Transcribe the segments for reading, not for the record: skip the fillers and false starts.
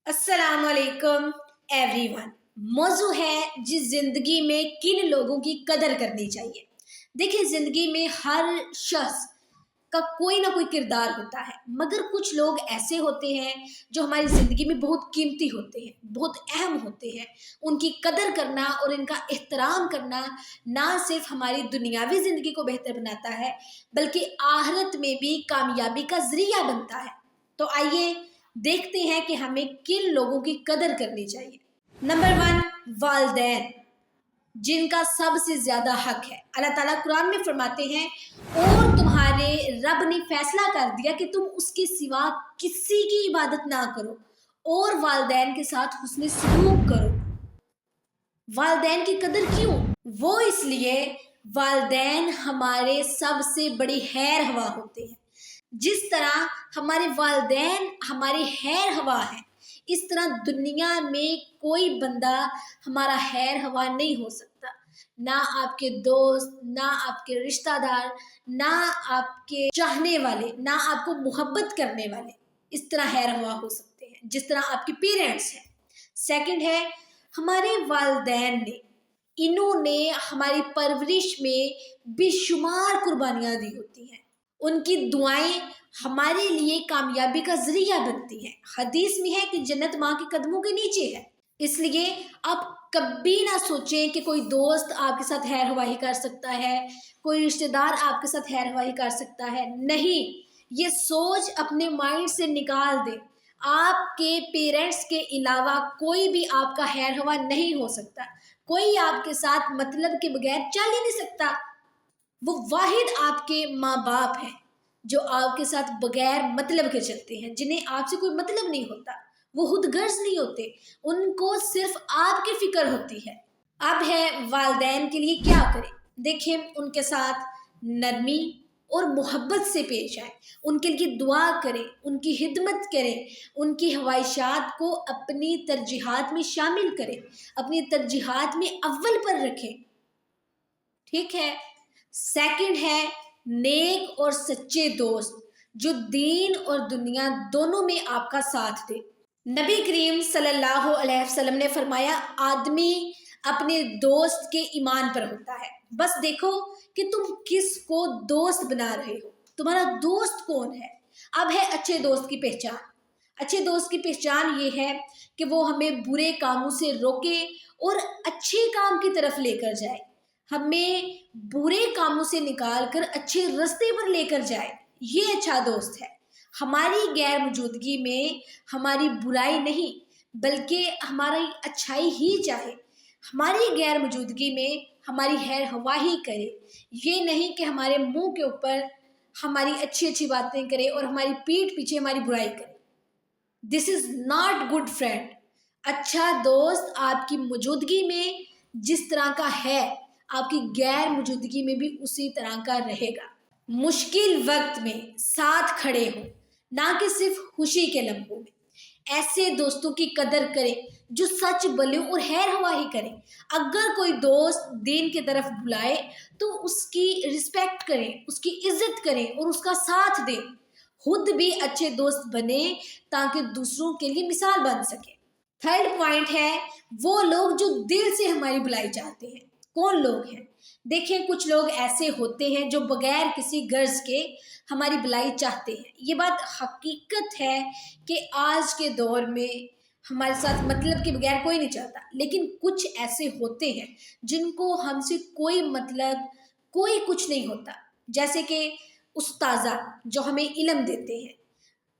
अस्सलाम वालेकुम एवरीवन। मौजू है जिस जिंदगी में किन लोगों की कदर करनी चाहिए। देखिए, जिंदगी में हर शख्स का कोई ना कोई किरदार होता है, मगर कुछ लोग ऐसे होते हैं जो हमारी ज़िंदगी में बहुत कीमती होते हैं, बहुत अहम होते हैं। उनकी कदर करना और इनका एहतराम करना ना सिर्फ हमारी दुनियावी ज़िंदगी को बेहतर बनाता है, बल्कि आखिरत में भी कामयाबी का ज़रिया बनता है। तो आइए देखते हैं कि हमें किन लोगों की कदर करनी चाहिए। नंबर 1, वालिदैन, जिनका सबसे ज्यादा हक है। अल्लाह ताला कुरान में फरमाते हैं, और तुम्हारे रब ने फैसला कर दिया कि तुम उसके सिवा किसी की इबादत ना करो और वालिदैन के साथ हुस्न सलूक करो। वालिदैन की कदर क्यों? वो इसलिए, वालिदैन हमारे सबसे बड़ी खैर हवा होते हैं। जिस तरह हमारे वालिदैन हमारे खैर हवा है, इस तरह दुनिया में कोई बंदा हमारा खैर हवा नहीं हो सकता। ना आपके दोस्त, ना आपके रिश्तेदार, ना आपके चाहने वाले, ना आपको मोहब्बत करने वाले इस तरह खैर हवा हो सकते हैं जिस तरह आपके पेरेंट्स हैं। सेकंड है, हमारे वालिदैन ने, इन्होंने हमारी परवरिश में बेशुमार कुर्बानियां दी होती हैं। उनकी दुआएं हमारे लिए कामयाबी का जरिया बनती हैं। हदीस में है कि जन्नत माँ के कदमों के नीचे है। इसलिए आप कभी ना सोचें कि कोई दोस्त आपके साथ खैर ख्वाही कर सकता है, कोई रिश्तेदार आपके साथ खैर ख्वाही कर सकता है। नहीं, ये सोच अपने माइंड से निकाल दें। आपके पेरेंट्स के अलावा कोई भी आपका खैर ख्वाह नहीं हो सकता। कोई आपके साथ मतलब के बगैर चल ही नहीं सकता। वो वाहिद आपके माँ बाप हैं जो आपके साथ बगैर मतलब के चलते हैं, जिन्हें आपसे कोई मतलब नहीं होता। वो खुद गर्ज नहीं होते, उनको सिर्फ आपकी फिक्र होती है। अब है वालिदैन के लिए क्या करें। देखें, उनके साथ नरमी और मोहब्बत से पेश आए, उनके लिए दुआ करें, उनकी खिदमत करें, उनकी ख्वाहिशात को अपनी तरजीहात में शामिल करें, अपनी तरजीहात में अव्वल पर रखें। ठीक है। सेकंड है, नेक और सच्चे दोस्त जो दीन और दुनिया दोनों में आपका साथ दे। नबी करीम सल्लल्लाहु अलैहि वसल्लम ने फरमाया, आदमी अपने दोस्त के ईमान पर होता है। बस देखो कि तुम किसको दोस्त बना रहे हो, तुम्हारा दोस्त कौन है। अब है अच्छे दोस्त की पहचान। अच्छे दोस्त की पहचान ये है कि वो हमें बुरे कामों से रोके और अच्छे काम की तरफ लेकर जाए, हमें बुरे कामों से निकाल कर अच्छे रास्ते पर लेकर जाए। ये अच्छा दोस्त है। हमारी गैर मौजूदगी में हमारी बुराई नहीं, बल्कि हमारी अच्छाई ही चाहे। हमारी गैर मौजूदगी में हमारी खैर हवाही करे, ये नहीं कि हमारे मुंह के ऊपर हमारी अच्छी अच्छी बातें करे और हमारी पीठ पीछे हमारी बुराई करे। This is not good friend. अच्छा दोस्त आपकी मौजूदगी में जिस तरह का है, आपकी गैर मौजूदगी में भी उसी तरह का रहेगा। मुश्किल वक्त में साथ खड़े हो, ना कि सिर्फ खुशी के लम्हों में। ऐसे दोस्तों की कदर करें जो सच बोले और खैर ख्वाही करें। अगर कोई दोस्त दीन की तरफ बुलाए तो उसकी रिस्पेक्ट करें, उसकी इज्जत करें और उसका साथ दें। खुद भी अच्छे दोस्त बने ताकि दूसरों के लिए मिसाल बन सके। थर्ड पॉइंट है, वो लोग जो दिल से हमारी भलाई चाहते हैं। कौन लोग हैं? देखें, कुछ लोग ऐसे होते हैं जो बगैर किसी गर्ज के हमारी भलाई चाहते हैं। ये बात हकीकत है कि आज के दौर में हमारे साथ मतलब के बगैर कोई नहीं चाहता, लेकिन कुछ ऐसे होते हैं जिनको हमसे कोई मतलब, कोई कुछ नहीं होता। जैसे कि उस्ताजा जो हमें इल्म देते हैं,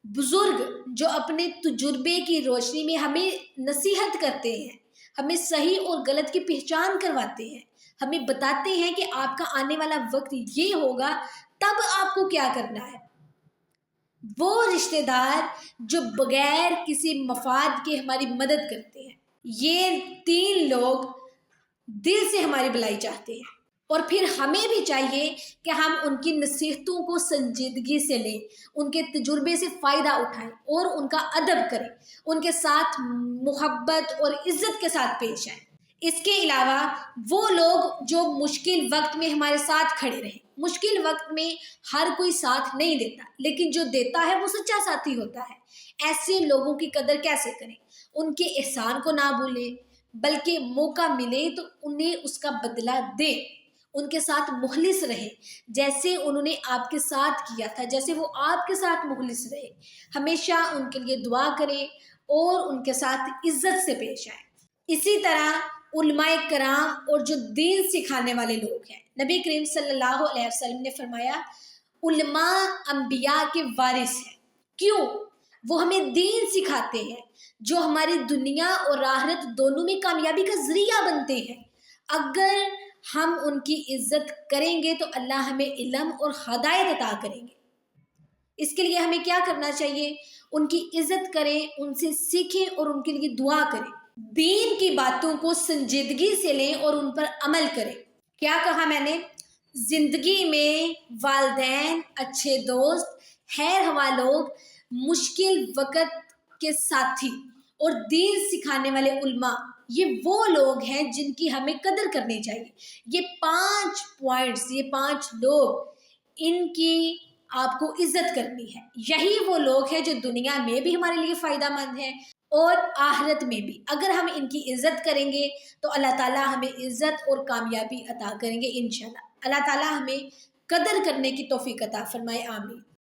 बुजुर्ग जो अपने तजुर्बे की रोशनी में हमें नसीहत करते हैं, हमें सही और गलत की पहचान करवाते हैं, हमें बताते हैं कि आपका आने वाला वक्त ये होगा, तब आपको क्या करना है। वो रिश्तेदार जो बगैर किसी मफाद के हमारी मदद करते हैं। ये तीन लोग दिल से हमारी भलाई चाहते हैं, और फिर हमें भी चाहिए कि हम उनकी नसीहतों को संजीदगी से लें, उनके तजुर्बे से फ़ायदा उठाएं और उनका अदब करें, उनके साथ मोहब्बत और इज़्ज़त के साथ पेश आएं। اس کے علاوہ وہ لوگ جو مشکل وقت میں ہمارے ساتھ کھڑے رہیں. مشکل وقت میں ہر کوئی ساتھ نہیں دیتا، لیکن جو دیتا ہے وہ سچا ساتھی ہوتا ہے. ایسے لوگوں کی قدر کیسے کریں؟ ان کے احسان کو نہ بھولیں، بلکہ موقع ملے تو انہیں اس کا بدلہ دیں. ان کے ساتھ مخلص رہیں جیسے انہوں نے آپ کے ساتھ کیا تھا، جیسے وہ آپ کے ساتھ مخلص رہے. ہمیشہ ان کے لیے دعا کریں اور ان کے ساتھ عزت سے پیش آئیں. اسی طرح علماء کرام اور جو دین سکھانے والے لوگ ہیں، نبی کریم صلی اللہ علیہ وسلم نے فرمایا علماء انبیاء کے وارث ہیں. کیوں؟ وہ ہمیں دین سکھاتے ہیں جو ہماری دنیا اور آخرت دونوں میں کامیابی کا ذریعہ بنتے ہیں. اگر ہم ان کی عزت کریں گے تو اللہ ہمیں علم اور ہدایت عطا کریں گے. اس کے لیے ہمیں کیا کرنا چاہیے؟ ان کی عزت کریں، ان سے سیکھیں اور ان کے لیے دعا کریں. دین کی باتوں کو سنجیدگی سے لیں اور ان پر عمل کریں. کیا کہا میں نے؟ زندگی میں والدین، اچھے دوست، خیر خواہ لوگ، مشکل وقت کے ساتھی اور دین سکھانے والے علماء، یہ وہ لوگ ہیں جن کی ہمیں قدر کرنی چاہیے. یہ 5 پوائنٹس، یہ 5 لوگ، ان کی آپ کو عزت کرنی ہے. یہی وہ لوگ ہیں جو دنیا میں بھی ہمارے لیے فائدہ مند ہیں اور آخرت میں بھی. اگر ہم ان کی عزت کریں گے تو اللہ تعالیٰ ہمیں عزت اور کامیابی عطا کریں گے انشاءاللہ. اللہ تعالیٰ ہمیں قدر کرنے کی توفیق عطا فرمائے. آمین.